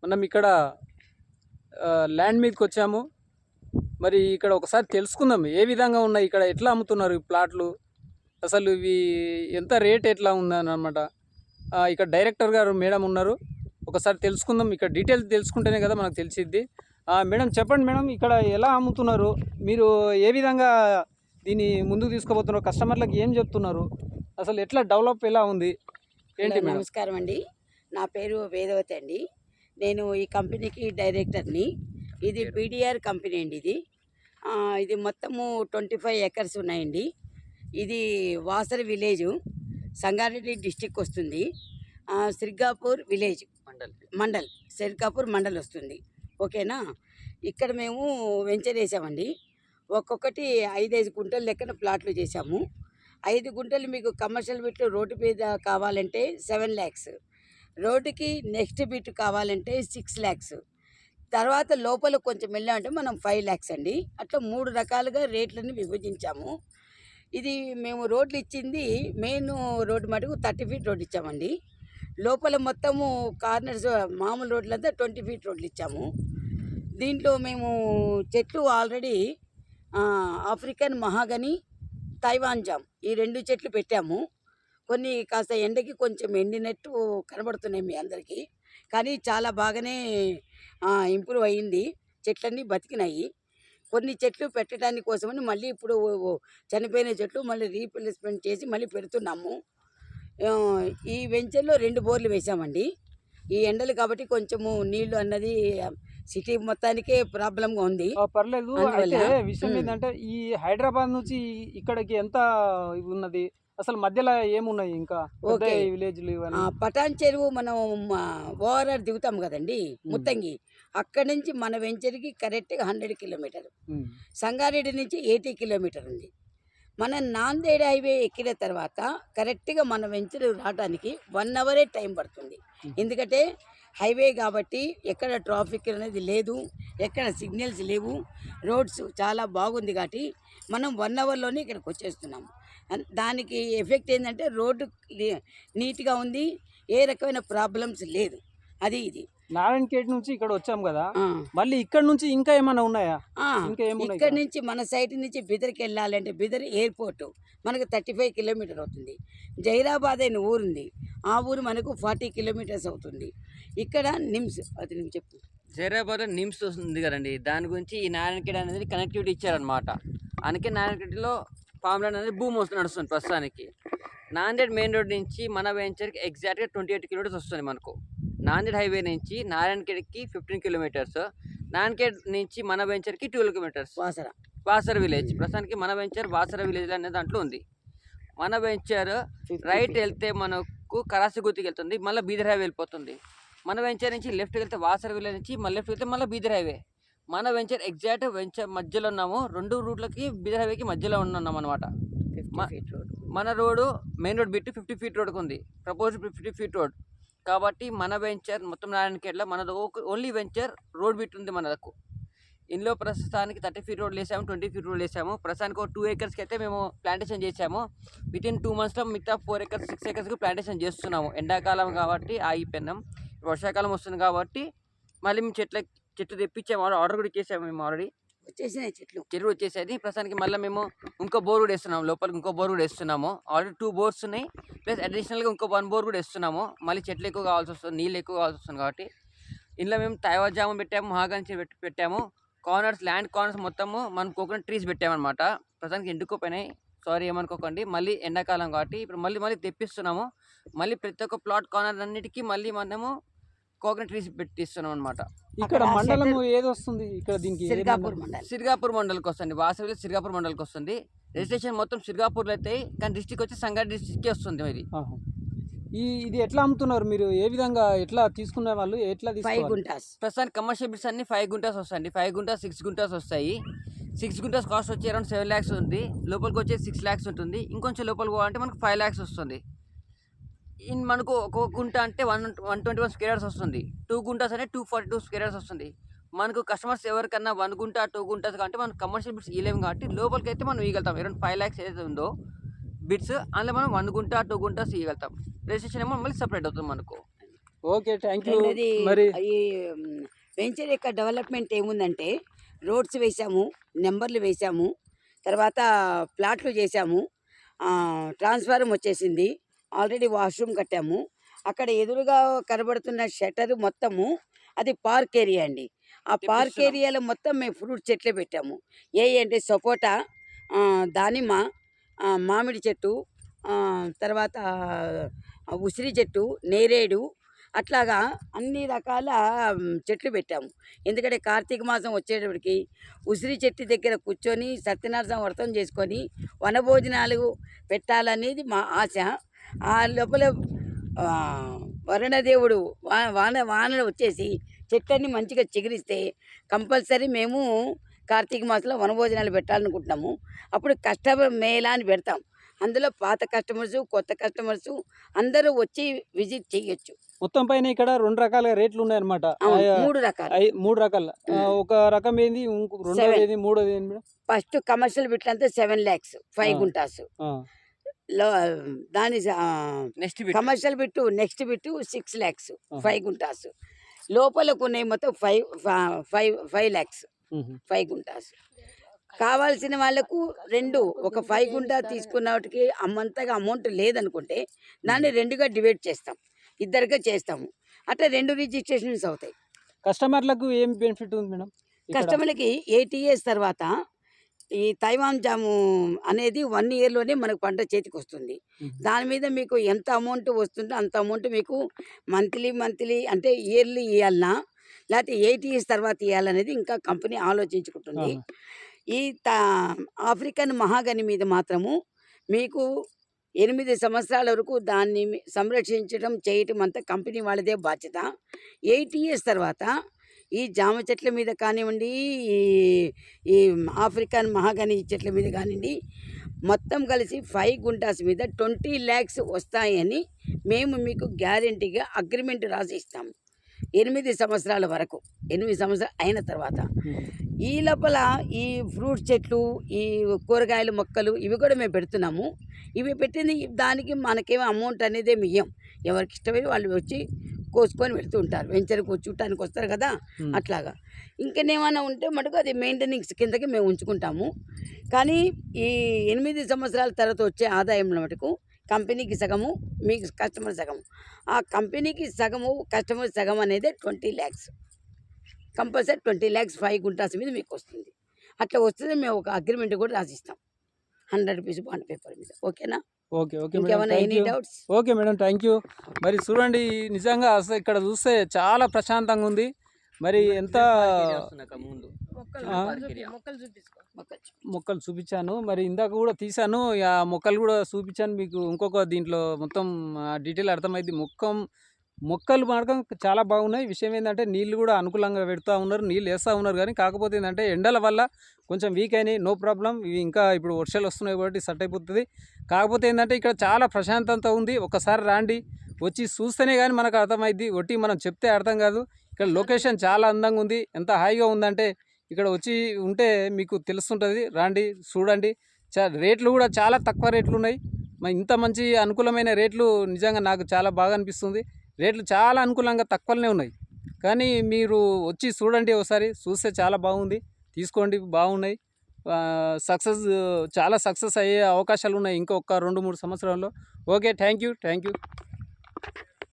మనం ఇక్కడ ల్యాండ్ మీదకి వచ్చాము. మరి ఇక్కడ ఒకసారి తెలుసుకుందాం ఏ విధంగా ఉన్నాయి, ఇక్కడ ఎట్లా అమ్ముతున్నారు ఈ ప్లాట్లు, అసలు ఇవి ఎంత రేట్ ఎట్లా ఉందని అనమాట. ఇక్కడ డైరెక్టర్ గారు మేడం ఉన్నారు, ఒకసారి తెలుసుకుందాం. ఇక్కడ డీటెయిల్స్ తెలుసుకుంటేనే కదా మనకు తెలిసిద్ది. మేడం చెప్పండి మేడం, ఇక్కడ ఎలా అమ్ముతున్నారు, మీరు ఏ విధంగా దీన్ని ముందుకు తీసుకుపోతున్నారు, కస్టమర్లకు ఏం చెప్తున్నారు, అసలు ఎట్లా డెవలప్ ఎలా ఉంది ఏంటి మేడం? నమస్కారం అండి, నా పేరు వేదవతి అండి. నేను ఈ కంపెనీకి డైరెక్టర్ని. ఇది బీడీఆర్ కంపెనీ అండి. ఇది మొత్తము 25 ఎకర్స్ ఉన్నాయండి. ఇది వాసర్ విలేజ్, సంగారెడ్డి డిస్టిక్ వస్తుంది. సిర్గాపూర్ విలేజ్ మండల్ సిర్గాపూర్ మండల్ వస్తుంది. ఓకేనా. ఇక్కడ మేము వెంచర్ వేసామండి. ఒక్కొక్కటి 5-5 గుంటలు లెక్కన ప్లాట్లు చేసాము. 5 గుంటలు మీకు కమర్షియల్ బిట్లు రోడ్డు మీద కావాలంటే 7 lakhs, రోడ్డుకి నెక్స్ట్ బిట్ కావాలంటే 6 lakhs, తర్వాత లోపల కొంచెం వెళ్ళామంటే మనం 5 lakhs అండి. అట్లా 3 రకాలుగా రేట్లని విభజించాము. ఇది మేము రోడ్లు ఇచ్చింది మెయిన్ రోడ్డు మటుకు 30 feet రోడ్డు ఇచ్చామండి. లోపల మొత్తము కార్నర్స్ మామూలు రోడ్లంతా 20 feet రోడ్లు ఇచ్చాము. దీంట్లో మేము చెట్లు ఆల్రెడీ ఆఫ్రికన్ మహాగని, తైవాన్ జామ్ ఈ 2 చెట్లు పెట్టాము. కొన్ని కాస్త ఎండకి కొంచెం ఎండినట్టు కనబడుతున్నాయి మీ అందరికీ, కానీ చాలా బాగానే ఇంప్రూవ్ అయ్యింది. చెట్లన్నీ బతికినాయి. కొన్ని చెట్లు పెట్టడానికి కోసమని మళ్ళీ ఇప్పుడు చనిపోయిన చెట్లు మళ్ళీ రీప్లేస్మెంట్ చేసి మళ్ళీ పెడుతున్నాము. ఈ వెంచర్లో 2 బోర్లు వేసామండి. ఈ ఎండలు కాబట్టి కొంచెము నీళ్లు అన్నది సిటీ మొత్తానికే ప్రాబ్లంగా ఉంది. పర్లేదు. అయితే విషయం ఏంటంటే ఈ హైదరాబాద్ నుంచి ఇక్కడికి ఎంత ఉన్నది, అసలు మధ్యలో ఏమున్నాయి ఇంకా విలేజ్లు? పటాన్ చెరువు మనం ఓఆర్ఆర్ దిగుతాం కదండి, ముత్తంగి, అక్కడి నుంచి మన వెంచర్కి కరెక్ట్గా 100 kilometers. సంగారెడ్డి నుంచి 80 kilometers ఉంది. మన నాందేడ్ హైవే ఎక్కిన తర్వాత కరెక్ట్గా మన వెంచర్ రావడానికి 1 hour టైం పడుతుంది. ఎందుకంటే హైవే కాబట్టి ఎక్కడ ట్రాఫిక్ అనేది లేదు, ఎక్కడ సిగ్నల్స్ లేవు, రోడ్స్ చాలా బాగుంది కాబట్టి మనం 1 hourలోనే ఇక్కడికి వచ్చేస్తున్నాము. దానికి ఎఫెక్ట్ ఏంటంటే రోడ్డు నీట్గా ఉంది, ఏ రకమైన ప్రాబ్లమ్స్ లేదు. అది ఇది నారాయణఖేడ్ నుంచి ఇక్కడ వచ్చాం కదా, మళ్ళీ ఇక్కడ నుంచి ఇంకా ఏమైనా ఉన్నాయా? ఇక్కడ నుంచి మన సైట్ నుంచి బిదర్కి వెళ్ళాలంటే బిదర్ ఎయిర్పోర్ట్ మనకు 35 kilometers అవుతుంది. జైరాబాద్ అనే ఊరుంది, ఆ ఊరు మనకు 40 kilometers అవుతుంది. ఇక్కడ నిమ్స్, అది నేను చెప్పు. జైరాబాద్ నిమ్స్ ఉంది కదండి, దాని గురించి ఈ నారాయణఖేడ్ అనేది కనెక్టివిటీ ఇచ్చారనమాట. అందుకే నారాయణఖేడ్లో ఫామ్లాండ్ అనేది భూమి వస్తుంది నడుస్తుంది ప్రస్తుతానికి. నాందేడ్ మెయిన్ రోడ్ నుంచి మన వెంచర్కి ఎగ్జాక్ట్గా 28 kilometers వస్తుంది మనకు. నాందేడ్ హైవే నుంచి నారాయణఖేడ్కి 15 kilometers, నారాయణఖేడ్ నుంచి మన వెంచర్కి 12 kilometers. వాసర విలేజ్ ప్రస్తుతానికి మన వెంచర్ వాసర విలేజ్ అనే దాంట్లో ఉంది. మన వెంచర్ రైట్ వెళ్తే మనకు కరాసిగుత్తికి వెళ్తుంది, మళ్ళీ బీదర్ హైవే వెళ్ళిపోతుంది. మన వెంచర్ నుంచి లెఫ్ట్కి వెళ్తే వాసర విలేజ్ నుంచి మళ్ళీ లెఫ్ట్ వెళ్తే మళ్ళీ బీదర్ హైవే. మన వెంచర్ ఎగ్జాక్ట్ వెంచర్ మధ్యలో ఉన్నాము, 2 రూట్లకి బీదర్ హైవేకి మధ్యలో ఉన్నాం అనమాట. మన road main road bit 50 feet రోడ్కి ఉంది, ప్రపోజ్ 50 feet రోడ్ కాబట్టి మన వెంచర్ మొత్తం నారాయణఖేడ్లో మనది ఓన్లీ వెంచర్ రోడ్ బిట్ ఉంది మనకు. ఇందులో ప్రస్తుతానికి 30 feet రోడ్లు వేసాము, 20 feet రోడ్లు వేసాము. ప్రస్తుతానికి 2 acres అయితే మేము ప్లాంటేషన్ చేసాము. వితిన్ 2 monthsలో మిగతా 4 acres 6 acresకి ప్లాంటేషన్ చేస్తున్నాము. ఎండాకాలం కాబట్టి ఆగిపోయినాం, వర్షాకాలం వస్తుంది కాబట్టి మళ్ళీ మేము చెట్లు తెప్పించాము, ఆర్డర్ కూడా ఇచ్చేసాము. మేము ఆల్రెడీ వచ్చేసినాయి చెట్లు వచ్చేసేది. ప్రస్తుతానికి మళ్ళీ మేము ఇంకో బోర్ కూడా వేస్తున్నాము, లోపలికి ఇంకో బోర్ కూడా వేస్తున్నాము. ఆల్రెడీ 2 bores ఉన్నాయి, ప్లస్ అడిషనల్గా ఇంకో 1 bore కూడా వేస్తున్నాము. మళ్ళీ చెట్లు ఎక్కువ కావాల్సి వస్తుంది, నీళ్ళు ఎక్కువ కావాల్సి వస్తుంది కాబట్టి ఇందులో మేము తైవాన్ జాము పెట్టాము, మహాగని పెట్టాము. ల్యాండ్ కార్నర్స్ మొత్తము మనం కోకోనట్ ట్రీస్ పెట్టామన్నమాట. ప్రస్తుతానికి ఎండుకోపోయినాయి, సారీ ఏమనుకోకండి. మళ్ళీ ఎండాకాలం కాబట్టి ఇప్పుడు మళ్ళీ తెప్పిస్తున్నాము. మళ్ళీ ప్రతి ఒక్క ప్లాట్ కార్నర్ అన్నిటికీ మళ్ళీ మనము కోకోనట్ ట్రీస్ పెట్టిస్తున్నాం అనమాట. ఇక్కడ మండలం ఏది వస్తుంది? ఇక్కడ దీనికి సిర్గాపూర్ మండలికి వస్తుంది, వాసవి సిర్గాపూర్ మండలికి వస్తుంది. రిజిస్ట్రేషన్ మొత్తం సిర్గాపూర్లో అవుతాయి, కానీ డిస్టిక్ వచ్చి సంగారెడ్డి డిస్టిక్కే వస్తుంది. ఇది ఇది ఎట్లా అమ్ముతున్నారు మీరు, ఏ విధంగా ఎట్లా తీసుకునే వాళ్ళు ఎట్లా? 5 గుంటాస్ ప్రస్తుతానికి కమర్షియల్ బిట్స్ అన్ని 5 గుంటాస్ వస్తాయండి. 5 గుంటాస్ 6 గుంటాస్ వస్తాయి. 6 గుంటాస్ కాస్ట్ వచ్చి అరౌండ్ 7 lakhs ఉంది, లోపలికి వచ్చే 6 lakhs ఉంటుంది. ఇంకొంచెం లోపలికి పోవాలంటే మనకు 5 lakhs వస్తుంది. మనకు ఒక గుంట అంటే 121 square yards వస్తుంది. 2 గుంటాస్ అంటే 242 square yards వస్తుంది. మనకు కస్టమర్స్ ఎవరికన్నా 1 గుంట 2 గుంటాస్ కాబట్టి మనకు కమర్షియల్ బిట్స్ ఇవ్వలేము కాబట్టి లోపలికి అయితే మనం ఇవ్వగలుగుతాం. అరౌండ్ 5 lakhs ఏదైతే ఉందో బిట్స్ అందులో మనం 1 గుంట 2 గుంటాస్ ఇవ్వగలుగుతాం. రిజిస్ట్రేషన్ ఏమో మళ్ళీ సపరేట్ అవుతుంది మనకు. Okay, thank you. రెండోది మరి ఈ వెంచర్ యొక్క డెవలప్మెంట్ ఏముందంటే రోడ్స్ వేసాము, నెంబర్లు వేసాము, తర్వాత ప్లాట్లు చేసాము, ట్రాన్స్ఫార్మర్ వచ్చేసింది, ఆల్రెడీ వాష్రూమ్ కట్టాము. అక్కడ ఎదురుగా కనబడుతున్న షటర్ మొత్తము అది పార్క్ ఏరియా అండి. ఆ పార్క్ తెప్పిస్తున్నాం. ఏరియాలో మొత్తం మేము ఫ్రూట్ చెట్లే పెట్టాము. ఏ అంటే సపోటా, దానిమ్మ, మామిడి చెట్టు, తర్వాత ఉసిరి చెట్టు, నేరేడు, అట్లాగా అన్ని రకాల చెట్లు పెట్టాము. ఎందుకంటే కార్తీక మాసం వచ్చేటప్పటికి ఉసిరి చెట్టు దగ్గర కూర్చొని సత్యనారాయణ వ్రతం చేసుకొని వనభోజనాలు పెట్టాలనేది మా ఆశ. ఆ లోపల ఆ, వరుణదేవుడు వానలు వచ్చేసి చెట్లన్నీ మంచిగా చిగురిస్తే కంపల్సరీ మేము కార్తీక మాసంలో వనభోజనాలు పెట్టాలనుకుంటున్నాము. అప్పుడు కస్టమర్ మేళా అని పెడతాం. అందులో పాత కస్టమర్స్, కొత్త కస్టమర్స్ అందరూ వచ్చి విజిట్ చేయొచ్చు. మొత్తం పైన ఇక్కడ 2 రకాల రేట్లు ఉన్నాయన్నమాట. అవును, 3 రకాలు. 3 రకాల. ఒక రకం ఏంది, రెండోది 7. ఏంది, మూడోది ఏంది మేడం? ఫస్ట్ కమర్షియల్ బిట్లంతా 7 lakhs 5 గుంటాస్. ఆ, లో దాని next commercial bit next bit 6 lakhs 5 guntas. లోపలకు ఉన్నాయి మొత్తం 5 lakhs మ్మ్. 5 గుంటాస్. కావాల్సిన వాళ్ళకు 2 ఒక 5 గుంటా తీసుకున్న వాటికి అంతగా అమౌంట్ లేదనుకుంటే దాన్ని 2గా డివైడ్ చేస్తాం, ఇద్దరుగా చేస్తాము. అట్లా 2 రిజిస్ట్రేషన్స్ అవుతాయి. కస్టమర్లకు ఏం బెనిఫిట్ ఉంది మేడం ఇక్కడ? కస్టమర్లకి 8 years తర్వాత ఈ తైవాన్ జాము అనేది 1 yearలోనే మనకు పంట చేతికి వస్తుంది. మ్మ్. దాని మీద మీకు ఎంత అమౌంట్ వస్తుందో అంత అమౌంట్ మీకు మంత్లీ అంటే ఇయర్లీ ఇవ్వాలన్నా లేకపోతే 8 years తర్వాత ఇవ్వాలనేది ఇంకా కంపెనీ ఆలోచించుకుంటుంది. ఆహా. ఈ ఆఫ్రికన్ మహాగని మీద మాత్రము మీకు 8 సంవత్సరాల వరకు దాన్ని సంరక్షించడం చేయటం అంతా కంపెనీ వాళ్ళదే బాధ్యత. 8 years తర్వాత ఈ జామ చెట్ల మీద కానివ్వండి, ఈ ఈ ఆఫ్రికన్ మహాగని చెట్ల మీద కానివ్వండి, మొత్తం కలిసి 5 గుంటాస్ మీద 20 lakhs వస్తాయని మేము మీకు గ్యారెంటీగా అగ్రిమెంట్ రాసి ఇస్తాము. 8 సంవత్సరాల వరకు, 8 సంవత్సరాలు అయిన తర్వాత ఈ లోపల ఈ ఫ్రూట్స్ చెట్లు, ఈ కూరగాయల మొక్కలు ఇవి కూడా మేము పెడుతున్నాము. ఇవి పెట్టింది దానికి మనకేమో అమౌంట్ అనేది ఏమి ఇయ్యం. ఎవరికి ఇష్టమైన వాళ్ళు వచ్చి కోసుకొని పెడుతూ ఉంటారు. వెంచర్కి చూడటానికి వస్తారు కదా, అట్లాగా. ఇంకేమైనా ఉంటే మటుకు అది మెయింటెనెన్స్ కిందకి మేము ఉంచుకుంటాము. కానీ ఈ 8 సంవత్సరాల తర్వాత వచ్చే ఆదాయంలో మటుకు కంపెనీకి సగము, మీకు కస్టమర్ సగము. ఆ కంపెనీకి సగము, కస్టమర్ సగం అనేది 20 lakhs కంపల్సరీ 20 lakhs 5 గుంటాస్ మీద మీకు వస్తుంది. అట్లా వస్తుంది. మేము ఒక అగ్రిమెంట్ కూడా రాసిస్తాం 100 rupees బాండ్ పేపర్ మీద. ఓకేనా? ఓకే ఓకే మేడం, ఇంకేమైనా thank any you. Doubts? Okay madam, thank you. మరి చూడండి, నిజంగా అసలు ఇక్కడ చూస్తే చాలా ప్రశాంతంగా ఉంది. మరి ఎంత ముందు ఆ, మొక్కలు చూపించాను, మరి ఇందాక కూడా తీశాను, ఆ మొక్కలు కూడా చూపించాను మీకు. ఇంకొక దీంట్లో మొత్తం డీటెయిల్ అర్థమైంది. మొక్కలు మాత్రం చాలా బాగున్నాయి. విషయం ఏంటంటే నీళ్ళు కూడా అనుకూలంగా పెడుతూ ఉన్నారు, నీళ్ళు వేస్తూ ఉన్నారు. కానీ కాకపోతే ఏంటంటే ఎండల వల్ల కొంచెం వీక్ అయినాయి. నో ప్రాబ్లం, ఇవి ఇంకా ఇప్పుడు వర్షాలు వస్తున్నాయి కాబట్టి సెట్ అయిపోతుంది. కాకపోతే ఏంటంటే ఇక్కడ చాలా ప్రశాంతత ఉంది. ఒకసారి రాండి, వచ్చి చూస్తేనే కానీ మనకు అర్థమైంది. ఒట్టి మనం చెప్తే అర్థం కాదు. ఇక్కడ లొకేషన్ చాలా అందంగా ఉంది. ఎంత హాయిగా ఉందంటే ఇక్కడ వచ్చి ఉంటే మీకు తెలుస్తుంటుంది. రాండి, చూడండి. రేట్లు కూడా చాలా తక్కువ రేట్లు ఉన్నాయి. మరి ఇంత మంచి అనుకూలమైన రేట్లు నిజంగా నాకు చాలా బాగా అనిపిస్తుంది. రేట్లు చాలా అనుకూలంగా తక్కువనే ఉన్నాయి. కానీ మీరు వచ్చి చూడండి, ఒకసారి చూస్తే చాలా బాగుంది. తీసుకోండి, బాగున్నాయి. చాలా సక్సెస్ అయ్యే అవకాశాలు ఉన్నాయి ఇంకొక 2-3 సంవత్సరాల్లో. Okay, thank you.